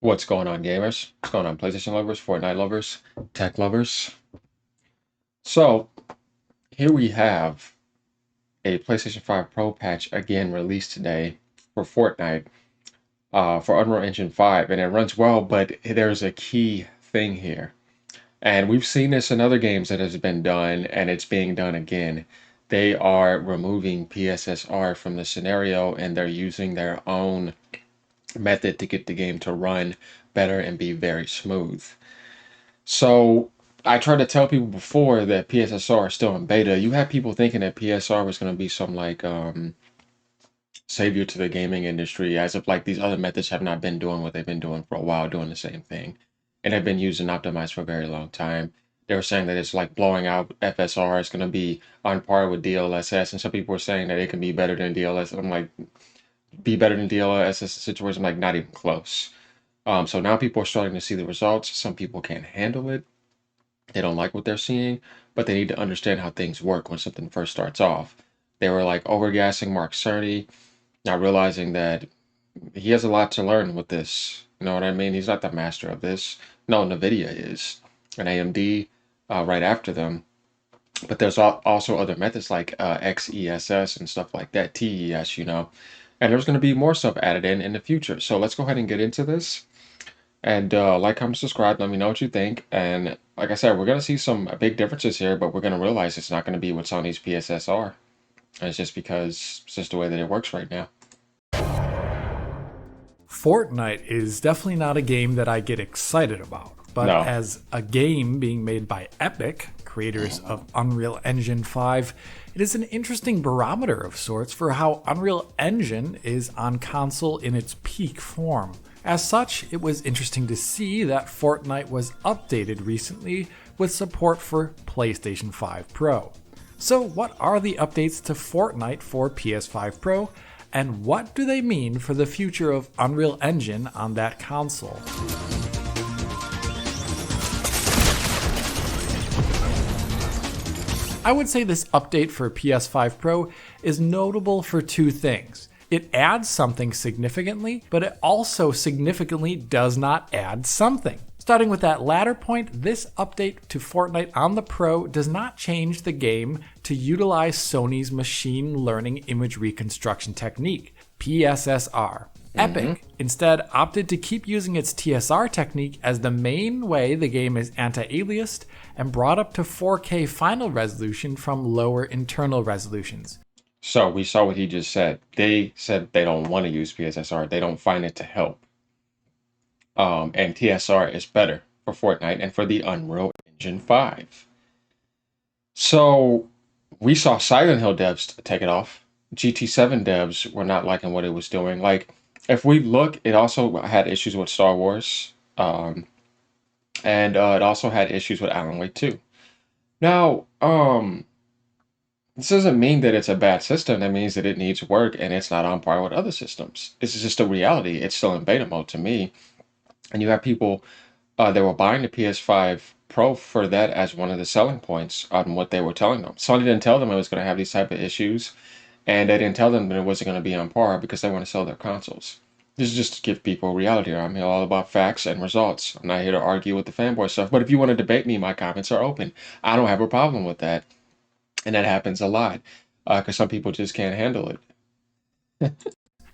What's going on, gamers? What's going on, PlayStation lovers, Fortnite lovers, tech lovers? So, here we have a PlayStation 5 Pro patch again released today for Fortnite, for Unreal Engine 5, and it runs well, but there's a key thing here. And we've seen this in other games that has been done, and it's being done again. They are removing PSSR from the scenario, and they're using their own method to get the game to run better and be very smooth. So I tried to tell people before that PSSR is still in beta. You have people thinking that PSR was going to be some like savior to the gaming industry, as if like these other methods have not been doing what they've been doing for a while, doing the same thing, and have been used and optimized for a very long time. They were saying that it's like blowing out FSR. It's going to be on par with DLSS, and some people were saying that it can be better than DLSS. I'm like, be better than DLSS situation? I'm like, not even close. So now people are starting to see the results. Some people can't handle it. They don't like what they're seeing, but they need to understand how things work when something first starts off. They were like overgassing Mark Cerny, not realizing that he has a lot to learn with this. You know what I mean? He's not the master of this. No, NVIDIA is, and AMD right after them. But there's also other methods like XESS and stuff like that, TES, and there's going to be more stuff added in the future. So let's go ahead and get into this. And like, comment, subscribe. Let me know what you think. And like I said, we're going to see some big differences here, but we're going to realize it's not going to be what's on these PSSR. And it's just because it's just the way that it works right now. Fortnite is definitely not a game that I get excited about, but No. as a game being made by Epic, creators of Unreal Engine 5, it is an interesting barometer of sorts for how Unreal Engine is on console in its peak form. As such, it was interesting to see that Fortnite was updated recently with support for PlayStation 5 Pro. So what are the updates to Fortnite for PS5 Pro? And what do they mean for the future of Unreal Engine on that console? I would say this update for PS5 Pro is notable for two things. It adds something significantly, but it also significantly does not add something. Starting with that latter point, this update to Fortnite on the Pro does not change the game to utilize Sony's machine learning image reconstruction technique, PSSR. Epic instead opted to keep using its TSR technique as the main way the game is anti-aliased and brought up to 4K final resolution from lower internal resolutions. So we saw what he just said. They said they don't want to use PSSR. They don't find it to help. And TSR is better for Fortnite and for the Unreal Engine 5. So we saw Silent Hill devs take it off. GT7 devs were not liking what it was doing. Like, if we look, it also had issues with Star Wars. And it also had issues with Alan Wake 2. Now, this doesn't mean that it's a bad system. That means that it needs work and it's not on par with other systems. This is just a reality. It's still in beta mode to me. And you have people that were buying the PS5 Pro for that as one of the selling points on what they were telling them. Sony didn't tell them it was going to have these type of issues, and they didn't tell them that it wasn't going to be on par because they want to sell their consoles. This is just to give people reality. I'm here all about facts and results. I'm not here to argue with the fanboy stuff. But if you want to debate me, my comments are open. I don't have a problem with that. And that happens a lot because some people just can't handle it.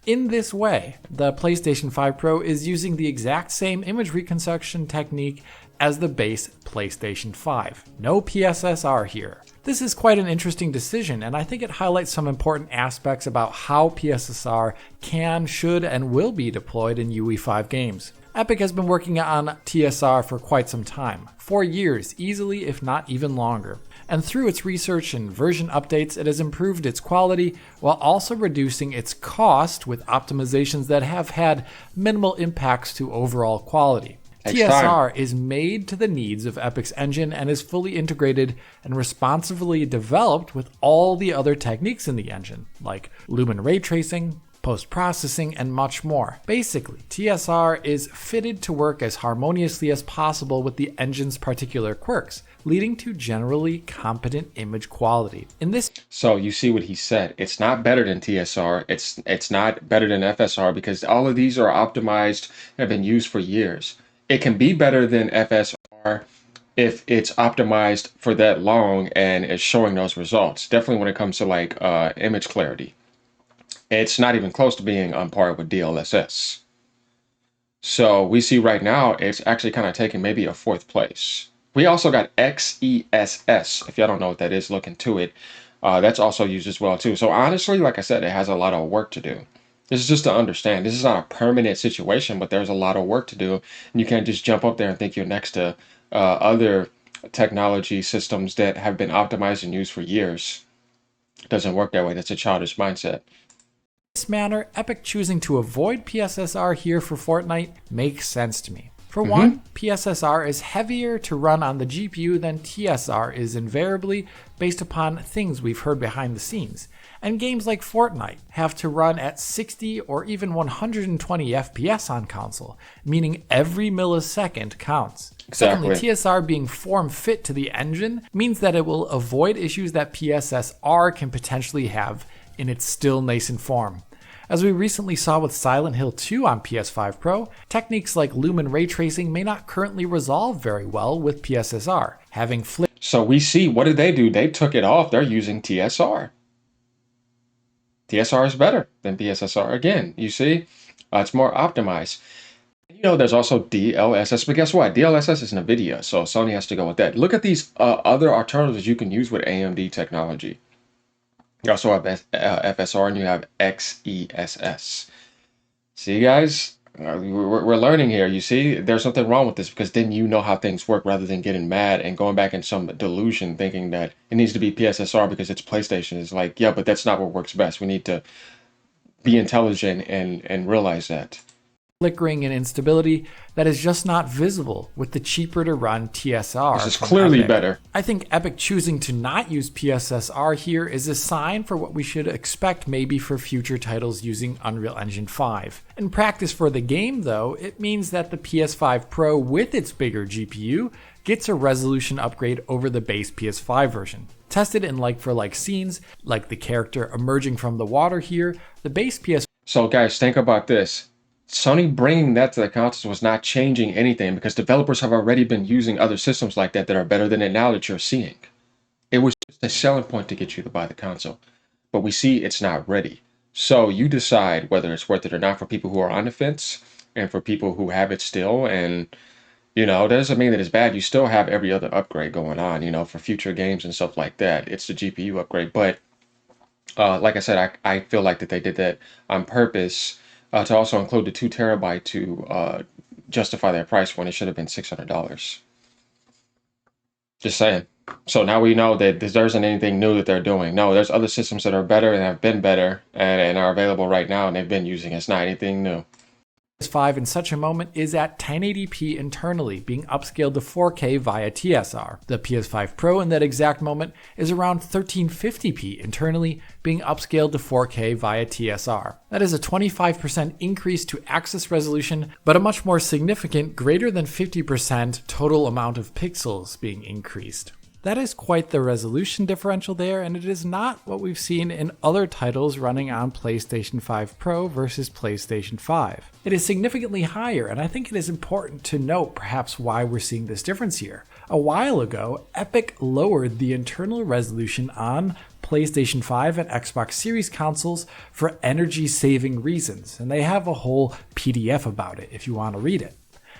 In this way, the PlayStation 5 Pro is using the exact same image reconstruction technique as the base PlayStation 5. No PSSR here. This is quite an interesting decision, and I think it highlights some important aspects about how PSSR can, should, and will be deployed in UE5 games. Epic has been working on TSR for quite some time, 4 years easily, if not even longer. And through its research and version updates, it has improved its quality while also reducing its cost with optimizations that have had minimal impacts to overall quality. TSR is made to the needs of Epic's engine and is fully integrated and responsively developed with all the other techniques in the engine, like lumen ray tracing, post-processing, and much more. Basically, TSR is fitted to work as harmoniously as possible with the engine's particular quirks, leading to generally competent image quality. So you see what he said. It's not better than TSR. It's not better than FSR because all of these are optimized and have been used for years. It can be better than FSR if it's optimized for that long and is showing those results. Definitely when it comes to like image clarity. It's not even close to being on par with DLSS. So we see right now it's actually kind of taking maybe a fourth place. We also got XESS. If y'all don't know what that is, look into it. That's also used as well too. So honestly, like I said, it has a lot of work to do. This is just to understand. This is not a permanent situation, but there's a lot of work to do. And you can't just jump up there and think you're next to other technology systems that have been optimized and used for years. It doesn't work that way. That's a childish mindset. This manner, Epic choosing to avoid PSSR here for Fortnite makes sense to me. For one, PSSR is heavier to run on the GPU than TSR is invariably based upon things we've heard behind the scenes. And games like Fortnite have to run at 60 or even 120 FPS on console, meaning every millisecond counts. Exactly. Secondly, TSR being form fit to the engine means that it will avoid issues that PSSR can potentially have in its still nascent form. As we recently saw with Silent Hill 2 on PS5 Pro, techniques like lumen ray tracing may not currently resolve very well with PSSR, having flipped. So we see, what did they do? They took it off. They're using TSR. TSR is better than PSSR. Again, you see, it's more optimized. You know, there's also DLSS, but guess what? DLSS is NVIDIA, so Sony has to go with that. Look at these other alternatives you can use with AMD technology. You also have FSR and you have XESS. See, guys, we're learning here. You see, there's something wrong with this because then you know how things work rather than getting mad and going back in some delusion thinking that it needs to be PSSR because it's PlayStation. It's like, yeah, but that's not what works best. We need to be intelligent and realize that. Flickering and instability that is just not visible with the cheaper to run TSR. This is clearly Epic. better. I think Epic choosing to not use PSSR here is a sign for what we should expect maybe for future titles using Unreal Engine 5. In practice for the game though, it means that the PS5 Pro with its bigger GPU gets a resolution upgrade over the base PS5 version. Tested in like-for-like scenes, like the character emerging from the water here, the base PS5. So guys, think about this. Sony bringing that to the consoles was not changing anything because developers have already been using other systems like that are better than it now that you're seeing. It was just a selling point to get you to buy the console. But we see it's not ready. So you decide whether it's worth it or not for people who are on the fence and for people who have it still. And, you know, that doesn't mean that it's bad. You still have every other upgrade going on, you know, for future games and stuff like that. It's the GPU upgrade. But like I said, I feel like that they did that on purpose. To also include the 2 terabyte to justify that price when it should have been $600. Just saying. So now we know that there isn't anything new that they're doing. No, there's other systems that are better and have been better and are available right now and they've been using. It's not anything new. PS5 in such a moment is at 1080p internally, being upscaled to 4K via TSR. The PS5 Pro in that exact moment is around 1350p internally, being upscaled to 4K via TSR. That is a 25% increase to axis resolution, but a much more significant, greater than 50% total amount of pixels being increased. That is quite the resolution differential there, and it is not what we've seen in other titles running on PlayStation 5 Pro versus PlayStation 5. It is significantly higher, and I think it is important to note perhaps why we're seeing this difference here. A while ago, Epic lowered the internal resolution on PlayStation 5 and Xbox Series consoles for energy-saving reasons, and they have a whole PDF about it if you want to read it.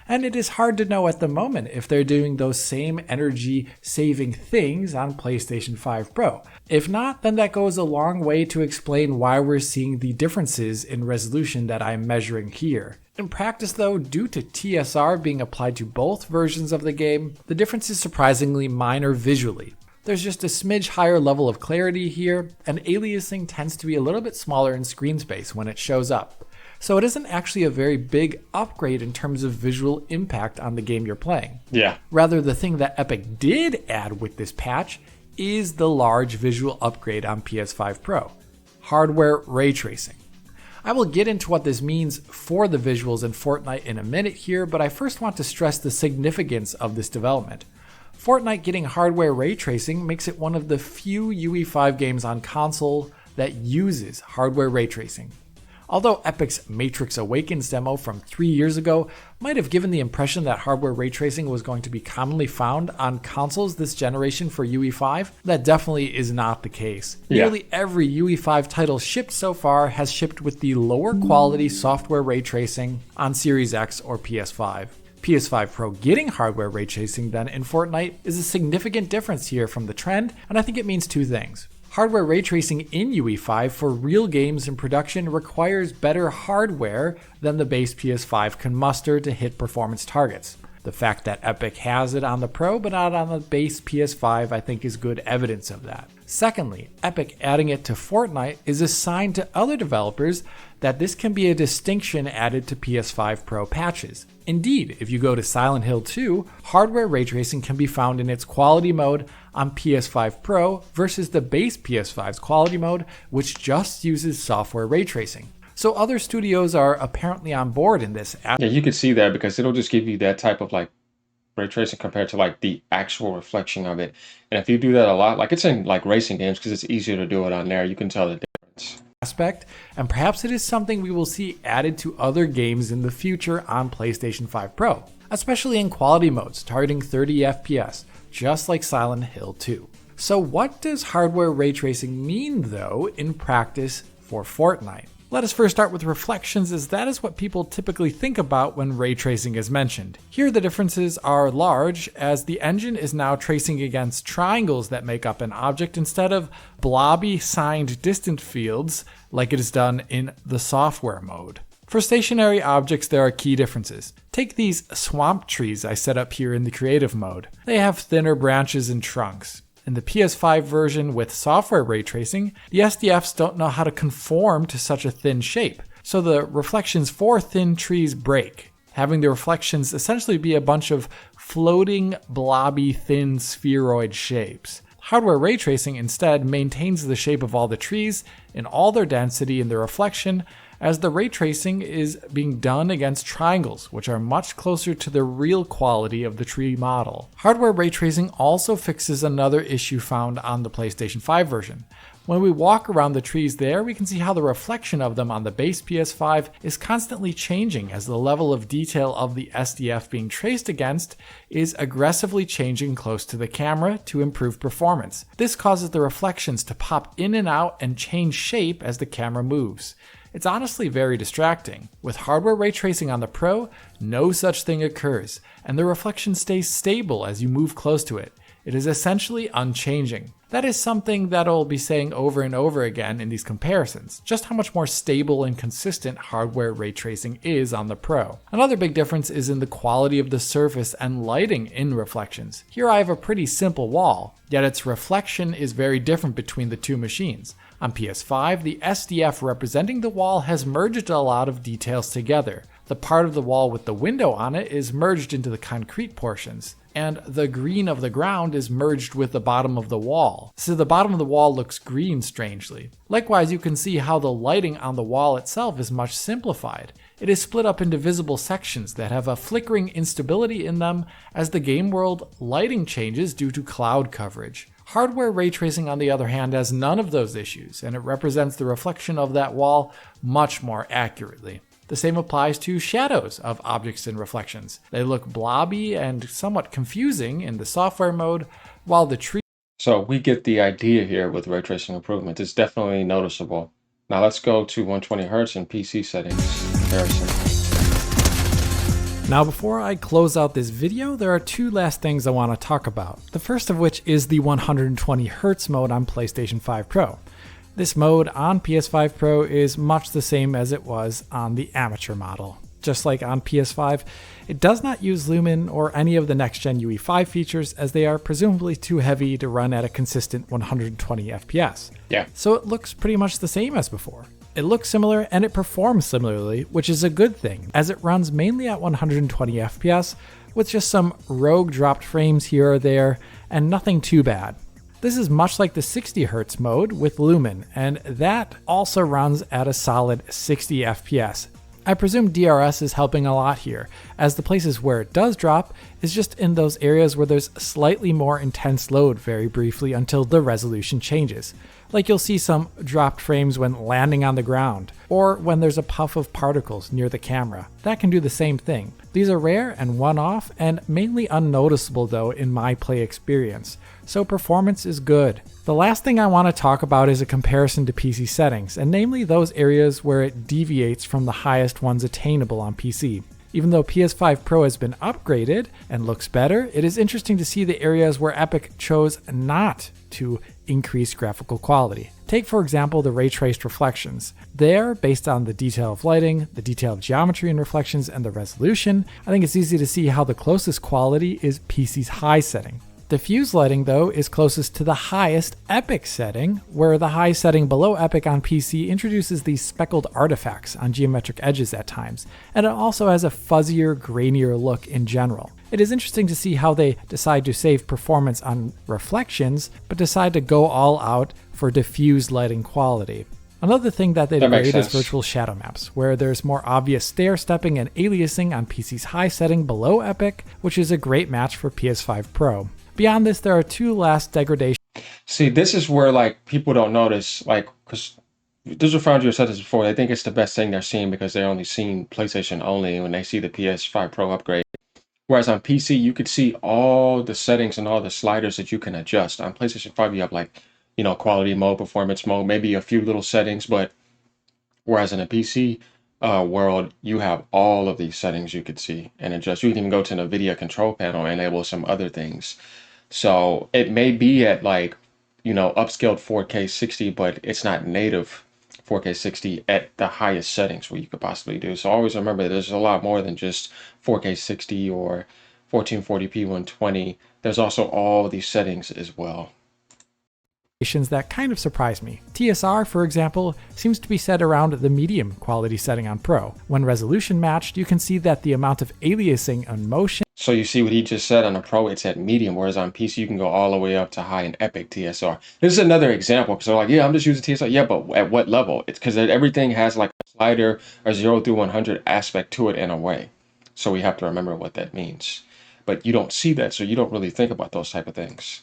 And it is hard to know at the moment if they're doing those same energy-saving things on PlayStation 5 Pro. If not, then that goes a long way to explain why we're seeing the differences in resolution that I'm measuring here. In practice though, due to TSR being applied to both versions of the game, the difference is surprisingly minor visually. There's just a smidge higher level of clarity here, and aliasing tends to be a little bit smaller in screen space when it shows up. So it isn't actually a very big upgrade in terms of visual impact on the game you're playing. Yeah. Rather, the thing that Epic did add with this patch is the large visual upgrade on PS5 Pro: hardware ray tracing. I will get into what this means for the visuals in Fortnite in a minute here, but I first want to stress the significance of this development. Fortnite getting hardware ray tracing makes it one of the few UE5 games on console that uses hardware ray tracing. Although Epic's Matrix Awakens demo from 3 years ago might have given the impression that hardware ray tracing was going to be commonly found on consoles this generation for UE5, that definitely is not the case. Yeah. Nearly every UE5 title shipped so far has shipped with the lower quality software ray tracing on Series X or PS5. PS5 Pro getting hardware ray tracing then in Fortnite is a significant difference here from the trend, and I think it means two things. Hardware ray tracing in UE5 for real games in production requires better hardware than the base PS5 can muster to hit performance targets. The fact that Epic has it on the Pro but not on the base PS5 I think is good evidence of that. Secondly, Epic adding it to Fortnite is a sign to other developers that this can be a distinction added to PS5 Pro patches. Indeed, if you go to Silent Hill 2, hardware ray tracing can be found in its quality mode on PS5 Pro versus the base PS5's quality mode, which just uses software ray tracing. So other studios are apparently on board in this. Yeah, you can see that because it'll just give you that type of like ray tracing compared to like the actual reflection of it. And if you do that a lot, like it's in like racing games because it's easier to do it on there, you can tell the difference. Aspect, and perhaps it is something we will see added to other games in the future on PlayStation 5 Pro, especially in quality modes targeting 30 FPS, just like Silent Hill 2. So what does hardware ray tracing mean though in practice for Fortnite? Let us first start with reflections, as that is what people typically think about when ray tracing is mentioned. Here the differences are large, as the engine is now tracing against triangles that make up an object instead of blobby signed distant fields like it is done in the software mode. For stationary objects, there are key differences. Take these swamp trees I set up here in the creative mode. They have thinner branches and trunks. In the PS5 version with software ray tracing, the SDFs don't know how to conform to such a thin shape, so the reflections for thin trees break, having the reflections essentially be a bunch of floating, blobby, thin spheroid shapes. Hardware ray tracing instead maintains the shape of all the trees in all their density in the reflection, as the ray tracing is being done against triangles, which are much closer to the real quality of the tree model. Hardware ray tracing also fixes another issue found on the PlayStation 5 version. When we walk around the trees there, we can see how the reflection of them on the base PS5 is constantly changing as the level of detail of the SDF being traced against is aggressively changing close to the camera to improve performance. This causes the reflections to pop in and out and change shape as the camera moves. It's honestly very distracting. With hardware ray tracing on the Pro, no such thing occurs, and the reflection stays stable as you move close to it. It is essentially unchanging. That is something that I'll be saying over and over again in these comparisons, just how much more stable and consistent hardware ray tracing is on the Pro. Another big difference is in the quality of the surface and lighting in reflections. Here I have a pretty simple wall, yet its reflection is very different between the two machines. On PS5, the SDF representing the wall has merged a lot of details together. The part of the wall with the window on it is merged into the concrete portions, and the green of the ground is merged with the bottom of the wall, so the bottom of the wall looks green strangely. Likewise, you can see how the lighting on the wall itself is much simplified. It is split up into visible sections that have a flickering instability in them as the game world lighting changes due to cloud coverage. Hardware ray tracing, on the other hand, has none of those issues, and it represents the reflection of that wall much more accurately. The same applies to shadows of objects and reflections. They look blobby and somewhat confusing in the software mode, while the tree. So we get the idea here with ray tracing improvement. It's definitely noticeable. Now let's go to 120 Hz and PC settings comparison. Now before I close out this video, there are two last things I want to talk about. The first of which is the 120 Hz mode on PlayStation 5 Pro. This mode on PS5 Pro is much the same as it was on the amateur model. Just like on PS5, it does not use Lumen or any of the next-gen UE5 features, as they are presumably too heavy to run at a consistent 120 FPS. Yeah. So it looks pretty much the same as before. It looks similar and it performs similarly, which is a good thing, as it runs mainly at 120 FPS with just some rogue dropped frames here or there and nothing too bad. This is much like the 60 Hz mode with Lumen, and that also runs at a solid 60 FPS. I presume DRS is helping a lot here, as the places where it does drop is just in those areas where there's slightly more intense load very briefly until the resolution changes. Like you'll see some dropped frames when landing on the ground, or when there's a puff of particles near the camera. That can do the same thing. These are rare and one-off, and mainly unnoticeable though in my play experience, so performance is good. The last thing I want to talk about is a comparison to PC settings, and namely those areas where it deviates from the highest ones attainable on PC. Even though PS5 Pro has been upgraded and looks better, it is interesting to see the areas where Epic chose not to increase graphical quality. Take for example the ray traced reflections. There, based on the detail of lighting, the detail of geometry and reflections, and the resolution, I think it's easy to see how the closest quality is PC's high setting. Diffuse lighting though is closest to the highest Epic setting, where the high setting below Epic on PC introduces these speckled artifacts on geometric edges at times, and it also has a fuzzier, grainier look in general. It is interesting to see how they decide to save performance on reflections, but decide to go all out for diffuse lighting quality. Another thing that they did great is virtual shadow maps, where there's more obvious stair stepping and aliasing on PC's high setting below Epic, which is a great match for PS5 Pro. Beyond this, there are two last degradations. See, this is where like people don't notice, like, because Digital Foundry have said this before, they think it's the best thing they're seeing because they're only seeing PlayStation only when they see the PS5 Pro upgrade. Whereas on PC, you could see all the settings and all the sliders that you can adjust. On PlayStation 5, you have like, quality mode, performance mode, maybe a few little settings, but whereas in a PC world, you have all of these settings you could see and adjust. You can even go to the NVIDIA control panel and enable some other things. So it may be at like, upscaled 4K 60, but it's not native 4K 60 at the highest settings where you could possibly do. So always remember there's a lot more than just 4K 60 or 1440p 120. There's also all these settings as well. That kind of surprised me. TSR, for example, seems to be set around the medium quality setting on Pro. When resolution matched, you can see that the amount of aliasing and motion. So you see what he just said on the Pro, it's at medium, whereas on PC you can go all the way up to high in Epic TSR. This is another example because they're like, yeah, I'm just using TSR. Yeah, but at what level? It's because everything has like a slider or 0 through 100 aspect to it in a way. So we have to remember what that means. But you don't see that, so you don't really think about those type of things.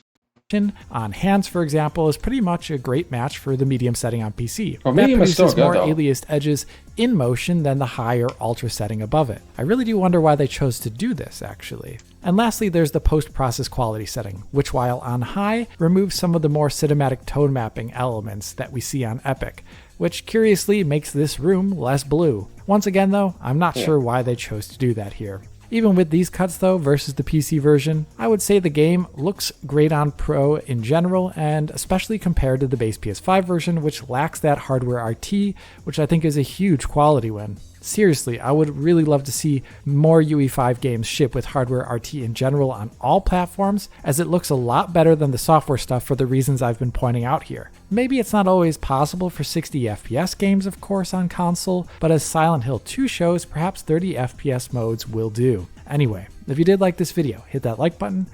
On hands, for example, is pretty much a great match for the medium setting on PC. Well, medium is still good, more though. aliased edges in motion than the higher ultra setting above it. I really do wonder why they chose to do this, actually. And lastly, there's the post-process quality setting, which while on high, removes some of the more cinematic tone mapping elements that we see on Epic, which curiously makes this room less blue. Once again though, I'm not sure why they chose to do that here. Even with these cuts though versus the PC version, I would say the game looks great on Pro in general, and especially compared to the base PS5 version, which lacks that hardware RT, which I think is a huge quality win. Seriously, I would really love to see more UE5 games ship with hardware RT in general on all platforms, as it looks a lot better than the software stuff for the reasons I've been pointing out here. Maybe it's not always possible for 60 FPS games, of course, on console, but as Silent Hill 2 shows, perhaps 30 FPS modes will do. Anyway, if you did like this video, hit that like button.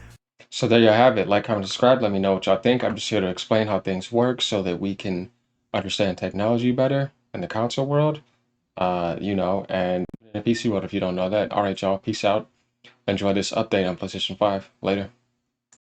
So there you have it. Like, comment, subscribe. Let me know what y'all think. I'm just here to explain how things work so that we can understand technology better in the console world. And in the PC world if you don't know that. All right, y'all. Peace out. Enjoy this update on PlayStation 5. Later.